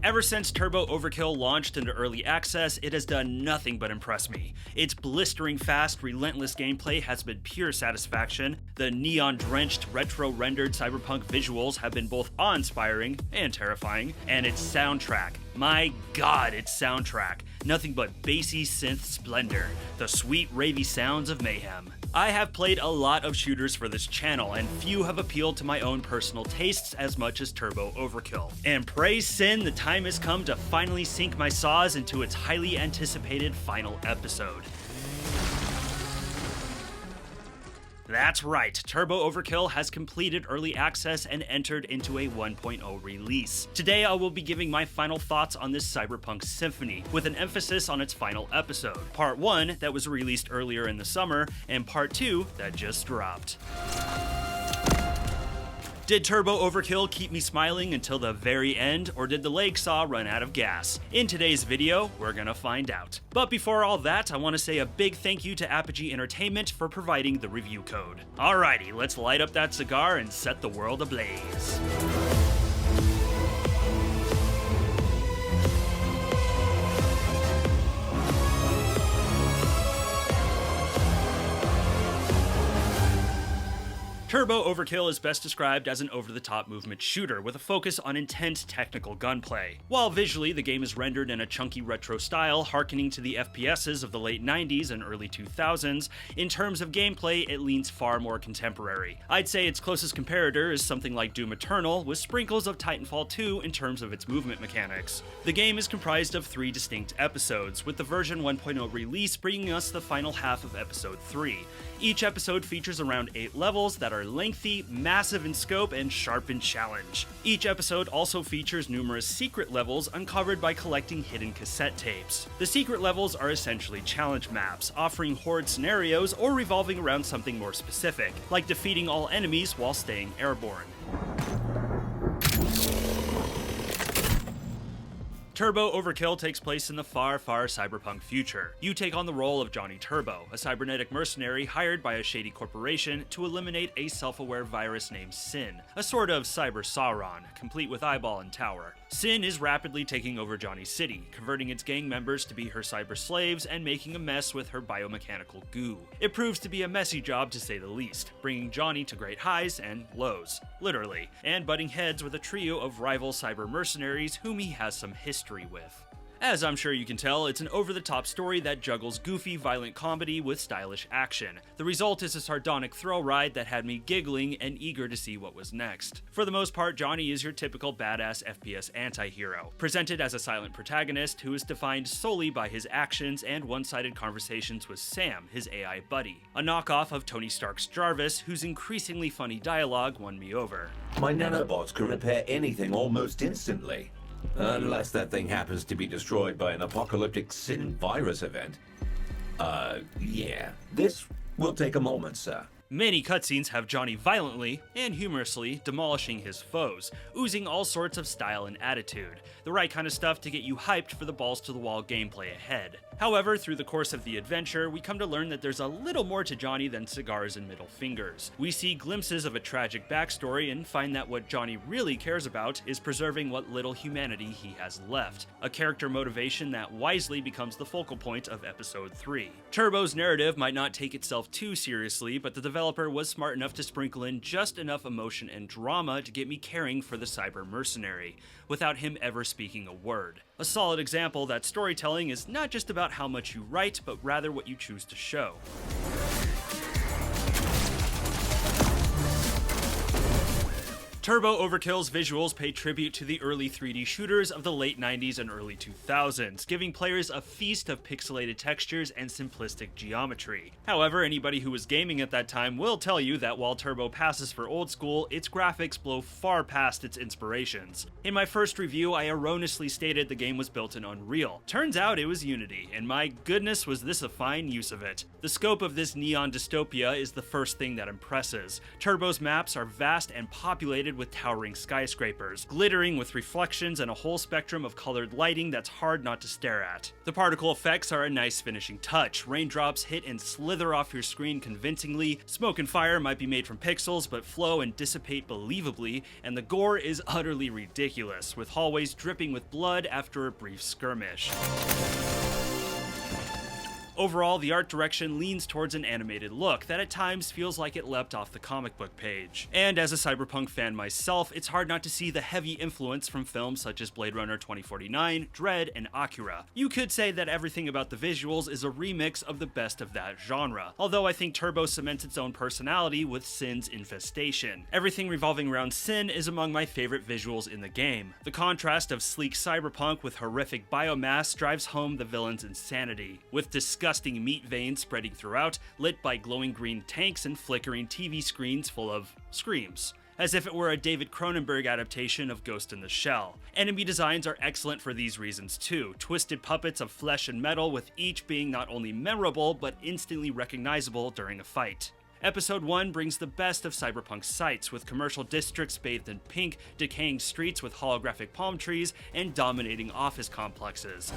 Ever since Turbo Overkill launched into early access, it has done nothing but impress me. Its blistering fast, relentless gameplay has been pure satisfaction, the neon-drenched, retro-rendered cyberpunk visuals have been both awe-inspiring and terrifying, and its soundtrack. My god, its soundtrack. Nothing but bassy synth splendor, the sweet ravey sounds of mayhem. I have played a lot of shooters for this channel, and few have appealed to my own personal tastes as much as Turbo Overkill. And praise Sin, the time has come to finally sink my saws into its highly anticipated final episode. That's right, Turbo Overkill has completed early access and entered into a 1.0 release. Today I will be giving my final thoughts on this cyberpunk symphony, with an emphasis on its final episode. Part 1, that was released earlier in the summer, and Part 2, that just dropped. Did Turbo Overkill keep me smiling until the very end, or did the leg saw run out of gas? In today's video, we're gonna find out. But before all that, I want to say a big thank you to Apogee Entertainment for providing the review code. Alrighty, let's light up that cigar and set the world ablaze. Turbo Overkill is best described as an over-the-top movement shooter with a focus on intense technical gunplay. While visually the game is rendered in a chunky retro style harkening to the FPSs of the late 90s and early 2000s, in terms of gameplay it leans far more contemporary. I'd say its closest comparator is something like Doom Eternal, with sprinkles of Titanfall 2 in terms of its movement mechanics. The game is comprised of 3 distinct episodes, with the version 1.0 release bringing us the final half of episode 3. Each episode features around 8 levels that are lengthy, massive in scope, and sharp in challenge. Each episode also features numerous secret levels uncovered by collecting hidden cassette tapes. The secret levels are essentially challenge maps, offering horde scenarios or revolving around something more specific, like defeating all enemies while staying airborne. Turbo Overkill takes place in the far, far cyberpunk future. You take on the role of Johnny Turbo, a cybernetic mercenary hired by a shady corporation to eliminate a self-aware virus named Sin, a sort of cyber Sauron, complete with eyeball and tower. Sin is rapidly taking over Johnny's city, converting its gang members to be her cyber slaves and making a mess with her biomechanical goo. It proves to be a messy job to say the least, bringing Johnny to great highs and lows, literally, and butting heads with a trio of rival cyber mercenaries whom he has some history with. As I'm sure you can tell, it's an over-the-top story that juggles goofy, violent comedy with stylish action. The result is a sardonic thrill ride that had me giggling and eager to see what was next. For the most part, Johnny is your typical badass FPS anti-hero, presented as a silent protagonist who is defined solely by his actions and one-sided conversations with Sam, his AI buddy, a knockoff of Tony Stark's Jarvis, whose increasingly funny dialogue won me over. My nanobots can repair anything almost instantly. Unless that thing happens to be destroyed by an apocalyptic Sin virus event. Yeah. This will take a moment, sir. Many cutscenes have Johnny violently and humorously demolishing his foes, oozing all sorts of style and attitude, the right kind of stuff to get you hyped for the balls-to-the-wall gameplay ahead. However, through the course of the adventure, we come to learn that there's a little more to Johnny than cigars and middle fingers. We see glimpses of a tragic backstory and find that what Johnny really cares about is preserving what little humanity he has left, a character motivation that wisely becomes the focal point of Episode 3. Turbo's narrative might not take itself too seriously, but the developer was smart enough to sprinkle in just enough emotion and drama to get me caring for the cyber mercenary, without him ever speaking a word. A solid example that storytelling is not just about how much you write, but rather what you choose to show. Turbo Overkill's visuals pay tribute to the early 3D shooters of the late 90s and early 2000s, giving players a feast of pixelated textures and simplistic geometry. However, anybody who was gaming at that time will tell you that while Turbo passes for old school, its graphics blow far past its inspirations. In my first review, I erroneously stated the game was built in Unreal. Turns out it was Unity, and my goodness was this a fine use of it. The scope of this neon dystopia is the first thing that impresses. Turbo's maps are vast and populated decorated with towering skyscrapers, glittering with reflections and a whole spectrum of colored lighting that's hard not to stare at. The particle effects are a nice finishing touch. Raindrops hit and slither off your screen convincingly, smoke and fire might be made from pixels but flow and dissipate believably, and the gore is utterly ridiculous, with hallways dripping with blood after a brief skirmish. Overall, the art direction leans towards an animated look that at times feels like it leapt off the comic book page. And as a cyberpunk fan myself, it's hard not to see the heavy influence from films such as Blade Runner 2049, Dread, and Akira. You could say that everything about the visuals is a remix of the best of that genre, although I think Turbo cements its own personality with Sin's infestation. Everything revolving around Sin is among my favorite visuals in the game. The contrast of sleek cyberpunk with horrific biomass drives home the villain's insanity, with disgusting meat veins spreading throughout, lit by glowing green tanks and flickering TV screens full of screams, as if it were a David Cronenberg adaptation of Ghost in the Shell. Enemy designs are excellent for these reasons too, twisted puppets of flesh and metal, with each being not only memorable but instantly recognizable during a fight. Episode 1 brings the best of cyberpunk sights, with commercial districts bathed in pink, decaying streets with holographic palm trees, and dominating office complexes.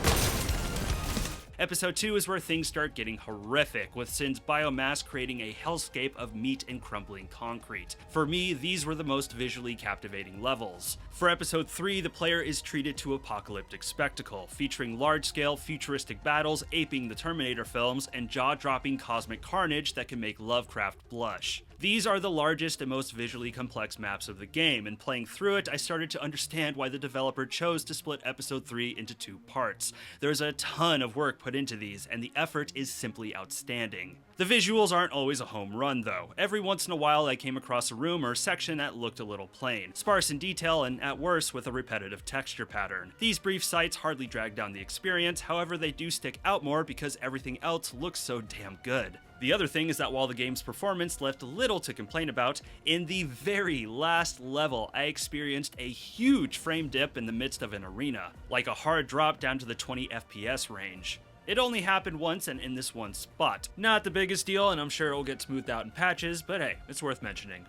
Episode 2 is where things start getting horrific, with Sin's biomass creating a hellscape of meat and crumbling concrete. For me, these were the most visually captivating levels. For Episode 3, the player is treated to apocalyptic spectacle, featuring large-scale futuristic battles aping the Terminator films and jaw-dropping cosmic carnage that can make Lovecraft blush. These are the largest and most visually complex maps of the game, and playing through it, I started to understand why the developer chose to split Episode 3 into 2 parts. There's a ton of work put into these, and the effort is simply outstanding. The visuals aren't always a home run, though. Every once in a while I came across a room or section that looked a little plain, sparse in detail, and at worst with a repetitive texture pattern. These brief sights hardly drag down the experience, however they do stick out more because everything else looks so damn good. The other thing is that while the game's performance left little to complain about, in the very last level I experienced a huge frame dip in the midst of an arena, like a hard drop down to the 20 FPS range. It only happened once and in this one spot. Not the biggest deal, and I'm sure it'll get smoothed out in patches, but hey, it's worth mentioning.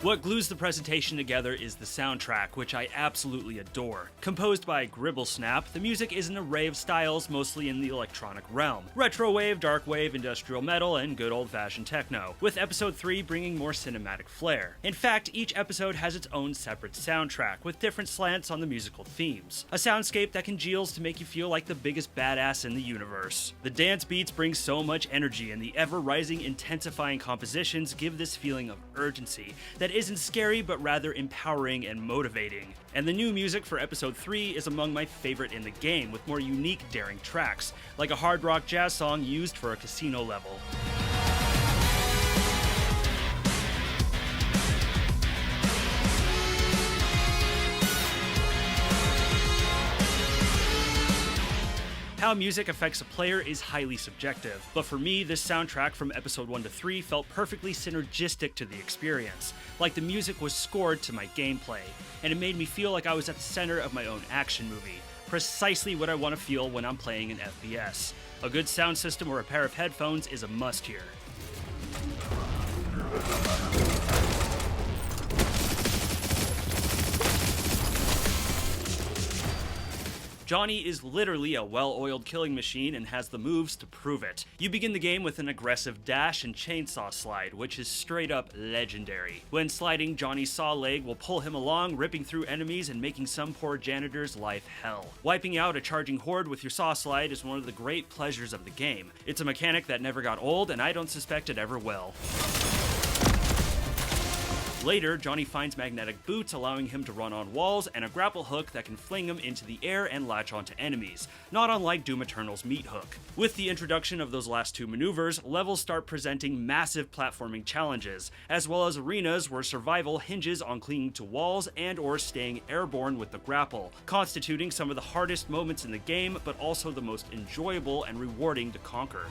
What glues the presentation together is the soundtrack, which I absolutely adore. Composed by Gribblesnap, the music is an array of styles mostly in the electronic realm. Retro wave, dark wave, industrial metal, and good old-fashioned techno, with Episode 3 bringing more cinematic flair. In fact, each episode has its own separate soundtrack, with different slants on the musical themes. A soundscape that congeals to make you feel like the biggest badass in the universe. The dance beats bring so much energy, and the ever-rising, intensifying compositions give this feeling of urgency that isn't scary but rather empowering and motivating. And the new music for Episode 3 is among my favorite in the game, with more unique, daring tracks, like a hard rock jazz song used for a casino level. How music affects a player is highly subjective, but for me, this soundtrack from Episode 1 to 3 felt perfectly synergistic to the experience, like the music was scored to my gameplay, and it made me feel like I was at the center of my own action movie, precisely what I want to feel when I'm playing an FPS. A good sound system or a pair of headphones is a must here. Johnny is literally a well-oiled killing machine and has the moves to prove it. You begin the game with an aggressive dash and chainsaw slide, which is straight up legendary. When sliding, Johnny's saw leg will pull him along, ripping through enemies and making some poor janitor's life hell. Wiping out a charging horde with your saw slide is one of the great pleasures of the game. It's a mechanic that never got old, and I don't suspect it ever will. Later, Johnny finds magnetic boots, allowing him to run on walls, and a grapple hook that can fling him into the air and latch onto enemies, not unlike Doom Eternal's meat hook. With the introduction of those last two maneuvers, levels start presenting massive platforming challenges, as well as arenas where survival hinges on clinging to walls and or staying airborne with the grapple, constituting some of the hardest moments in the game, but also the most enjoyable and rewarding to conquer.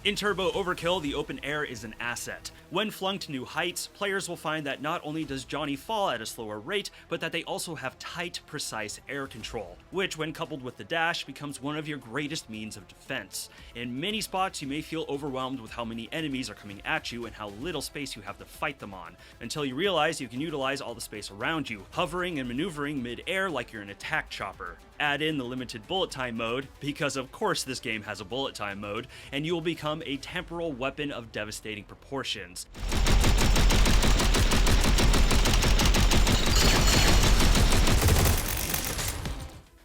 In Turbo Overkill, the open air is an asset. When flung to new heights, players will find that not only does Johnny fall at a slower rate, but that they also have tight, precise air control, which when coupled with the dash becomes one of your greatest means of defense. In many spots, you may feel overwhelmed with how many enemies are coming at you and how little space you have to fight them on, until you realize you can utilize all the space around you, hovering and maneuvering mid-air like you're an attack chopper. Add in the limited bullet time mode, because of course this game has a bullet time mode, and you will become a temporal weapon of devastating proportions.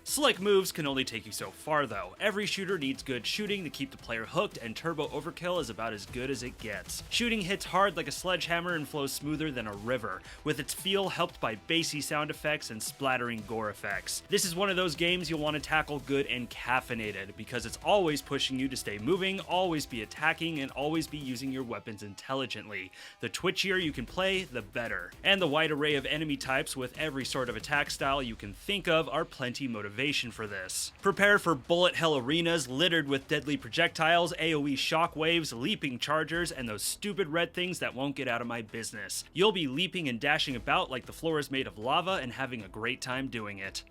Slick moves can only take you so far though. Every shooter needs good shooting to keep the player hooked, and Turbo Overkill is about as good as it gets. Shooting hits hard like a sledgehammer and flows smoother than a river, with its feel helped by bassy sound effects and splattering gore effects. This is one of those games you'll want to tackle good and caffeinated, because it's always pushing you to stay moving, always be attacking, and always be using your weapons intelligently. The twitchier you can play, the better. And the wide array of enemy types with every sort of attack style you can think of are plenty motivation for this. Prepare for bullet hell arenas littered with deadly projectiles, AoE shockwaves, leaping chargers, and those stupid red things that won't get out of my business. You'll be leaping and dashing about like the floor is made of lava and having a great time doing it.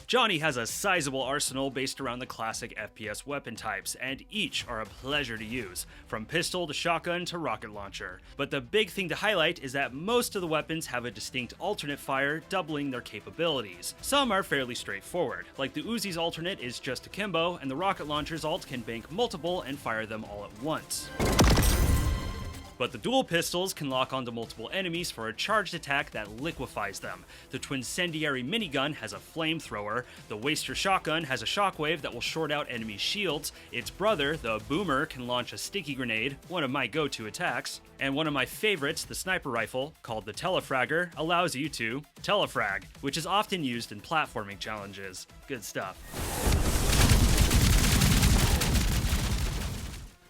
Johnny has a sizable arsenal based around the classic FPS weapon types, and each are a pleasure to use, from pistol to shotgun to rocket launcher. But the big thing to highlight is that most of the weapons have a distinct alternate fire, doubling their capabilities. Some are fairly straightforward, like the Uzi's alternate is just akimbo, and the rocket launcher's alt can bank multiple and fire them all at once. But the dual pistols can lock onto multiple enemies for a charged attack that liquefies them. The Twincendiary minigun has a flamethrower, the Waster shotgun has a shockwave that will short out enemy shields, its brother, the Boomer, can launch a sticky grenade, one of my go-to attacks, and one of my favorites, the sniper rifle, called the Telefragger, allows you to telefrag, which is often used in platforming challenges. Good stuff.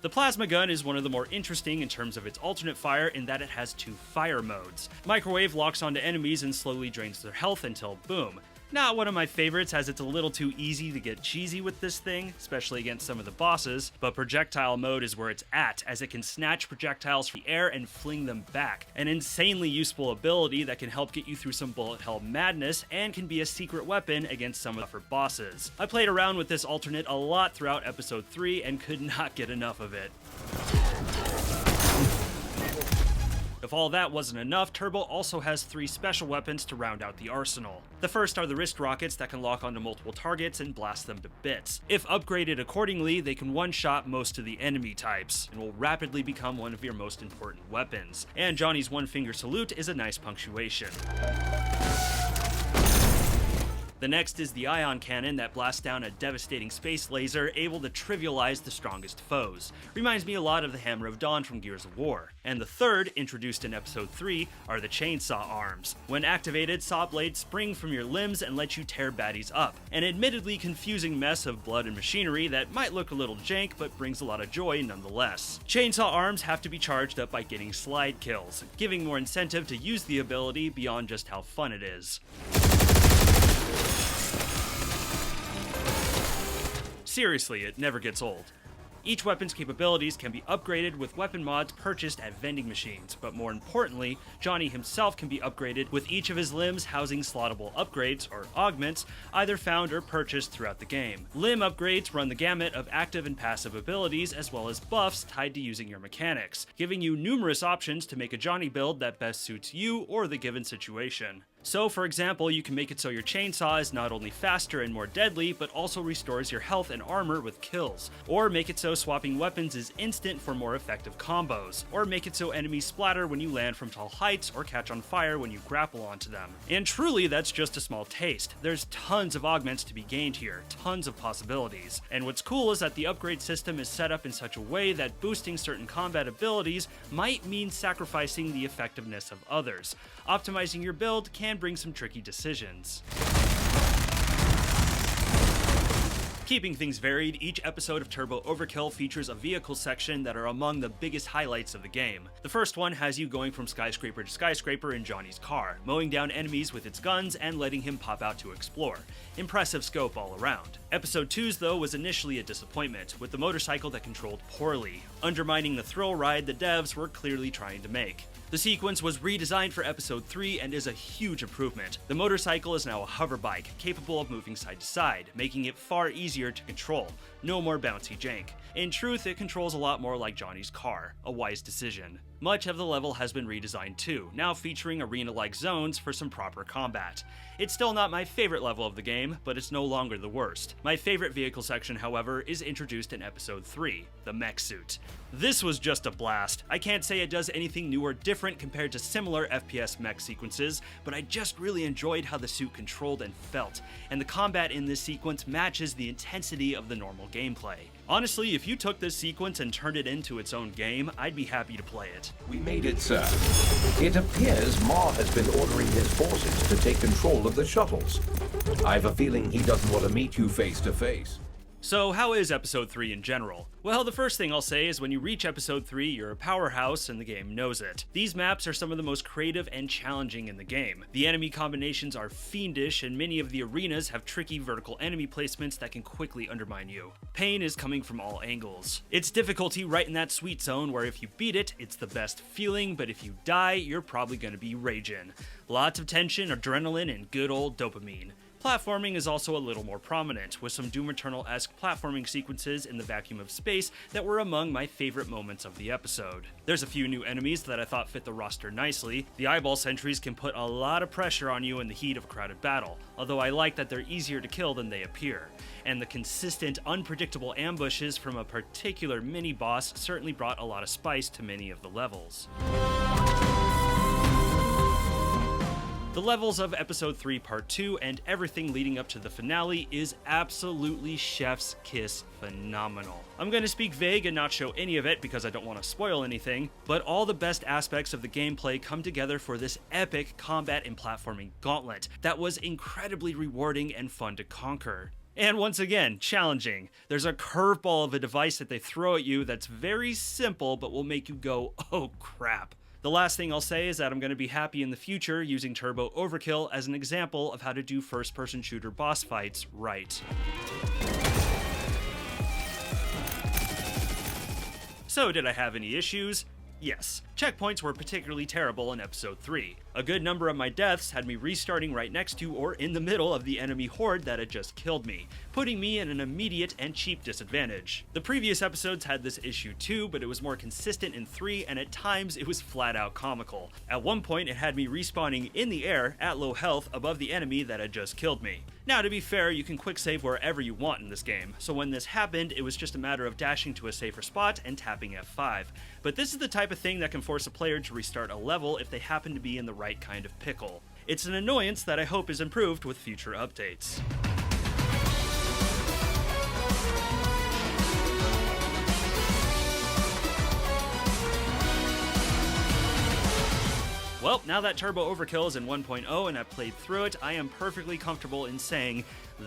The plasma gun is one of the more interesting in terms of its alternate fire in that it has two fire modes. Microwave locks onto enemies and slowly drains their health until boom. Not one of my favorites, as it's a little too easy to get cheesy with this thing, especially against some of the bosses, but projectile mode is where it's at, as it can snatch projectiles from the air and fling them back. An insanely useful ability that can help get you through some bullet hell madness, and can be a secret weapon against some of the tougher bosses. I played around with this alternate a lot throughout episode 3 and could not get enough of it. If all that wasn't enough, Turbo also has 3 special weapons to round out the arsenal. The first are the wrist rockets that can lock onto multiple targets and blast them to bits. If upgraded accordingly, they can one-shot most of the enemy types, and will rapidly become one of your most important weapons. And Johnny's one-finger salute is a nice punctuation. The next is the ion cannon that blasts down a devastating space laser, able to trivialize the strongest foes. Reminds me a lot of the Hammer of Dawn from Gears of War. And the third, introduced in episode 3, are the chainsaw arms. When activated, saw blades spring from your limbs and let you tear baddies up. An admittedly confusing mess of blood and machinery that might look a little jank, but brings a lot of joy nonetheless. Chainsaw arms have to be charged up by getting slide kills, giving more incentive to use the ability beyond just how fun it is. Seriously, it never gets old. Each weapon's capabilities can be upgraded with weapon mods purchased at vending machines, but more importantly, Johnny himself can be upgraded with each of his limbs housing slottable upgrades, or augments, either found or purchased throughout the game. Limb upgrades run the gamut of active and passive abilities, as well as buffs tied to using your mechanics, giving you numerous options to make a Johnny build that best suits you or the given situation. So, for example, you can make it so your chainsaw is not only faster and more deadly, but also restores your health and armor with kills. Or make it so swapping weapons is instant for more effective combos. Or make it so enemies splatter when you land from tall heights, or catch on fire when you grapple onto them. And truly, that's just a small taste. There's tons of augments to be gained here, tons of possibilities. And what's cool is that the upgrade system is set up in such a way that boosting certain combat abilities might mean sacrificing the effectiveness of others. Optimizing your build can bring some tricky decisions. Keeping things varied, each episode of Turbo Overkill features a vehicle section that are among the biggest highlights of the game. The first one has you going from skyscraper to skyscraper in Johnny's car, mowing down enemies with its guns and letting him pop out to explore. Impressive scope all around. Episode 2's though was initially a disappointment, with the motorcycle that controlled poorly, undermining the thrill ride the devs were clearly trying to make. The sequence was redesigned for Episode 3 and is a huge improvement. The motorcycle is now a hover bike, capable of moving side to side, making it far easier to control. No more bouncy jank. In truth, it controls a lot more like Johnny's car, a wise decision. Much of the level has been redesigned too, now featuring arena-like zones for some proper combat. It's still not my favorite level of the game, but it's no longer the worst. My favorite vehicle section, however, is introduced in Episode 3, the mech suit. This was just a blast. I can't say it does anything new or different compared to similar FPS mech sequences, but I just really enjoyed how the suit controlled and felt, and the combat in this sequence matches the intensity of the normal gameplay. Honestly, if you took this sequence and turned it into its own game, I'd be happy to play it. We made it, sir. It appears Ma has been ordering his forces to take control of the shuttles. I've a feeling he doesn't want to meet you face to face. So how is Episode 3 in general? Well, the first thing I'll say is when you reach Episode 3, you're a powerhouse and the game knows it. These maps are some of the most creative and challenging in the game. The enemy combinations are fiendish and many of the arenas have tricky vertical enemy placements that can quickly undermine you. Pain is coming from all angles. It's difficulty right in that sweet zone where if you beat it, it's the best feeling, but if you die, you're probably gonna be raging. Lots of tension, adrenaline, and good old dopamine. Platforming is also a little more prominent, with some Doom Eternal-esque platforming sequences in the vacuum of space that were among my favorite moments of the episode. There's a few new enemies that I thought fit the roster nicely. The eyeball sentries can put a lot of pressure on you in the heat of a crowded battle, although I like that they're easier to kill than they appear. And the consistent, unpredictable ambushes from a particular mini-boss certainly brought a lot of spice to many of the levels. The levels of Episode 3 Part 2 and everything leading up to the finale is absolutely chef's kiss phenomenal. I'm going to speak vague and not show any of it because I don't want to spoil anything, but all the best aspects of the gameplay come together for this epic combat and platforming gauntlet that was incredibly rewarding and fun to conquer. And once again, challenging. There's a curveball of a device that they throw at you that's very simple but will make you go, oh crap. The last thing I'll say is that I'm going to be happy in the future using Turbo Overkill as an example of how to do first-person shooter boss fights right. So did I have any issues? Yes. Checkpoints were particularly terrible in Episode 3. A good number of my deaths had me restarting right next to or in the middle of the enemy horde that had just killed me, putting me in an immediate and cheap disadvantage. The previous episodes had this issue too, but it was more consistent in 3 and at times it was flat out comical. At one point it had me respawning in the air at low health above the enemy that had just killed me. Now to be fair, you can quick save wherever you want in this game, so when this happened it was just a matter of dashing to a safer spot and tapping F5. But this is the type of thing that can force a player to restart a level if they happen to be in the right kind of pickle. It's an annoyance that I hope is improved with future updates. Well, now that Turbo Overkill is in 1.0 and I've played through it, I am perfectly comfortable in saying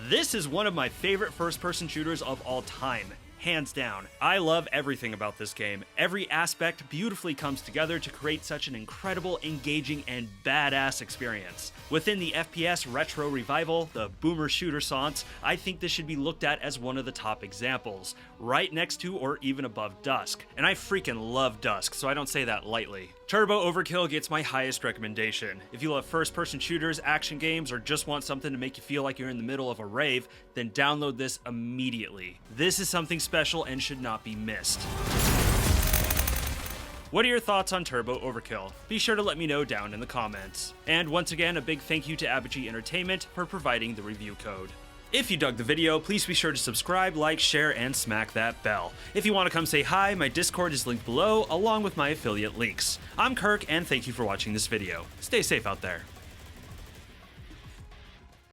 this is one of my favorite first-person shooters of all time. Hands down. I love everything about this game. Every aspect beautifully comes together to create such an incredible, engaging, and badass experience. Within the FPS retro revival, the boomer shooter science, I think this should be looked at as one of the top examples, right next to or even above Dusk. And I freaking love Dusk, so I don't say that lightly. Turbo Overkill gets my highest recommendation. If you love first-person shooters, action games, or just want something to make you feel like you're in the middle of a rave, then download this immediately. This is something special and should not be missed. What are your thoughts on Turbo Overkill? Be sure to let me know down in the comments. And once again, a big thank you to Apogee Entertainment for providing the review code. If you dug the video, please be sure to subscribe, like, share, and smack that bell. If you want to come say hi, my Discord is linked below, along with my affiliate links. I'm Kirk, and thank you for watching this video. Stay safe out there.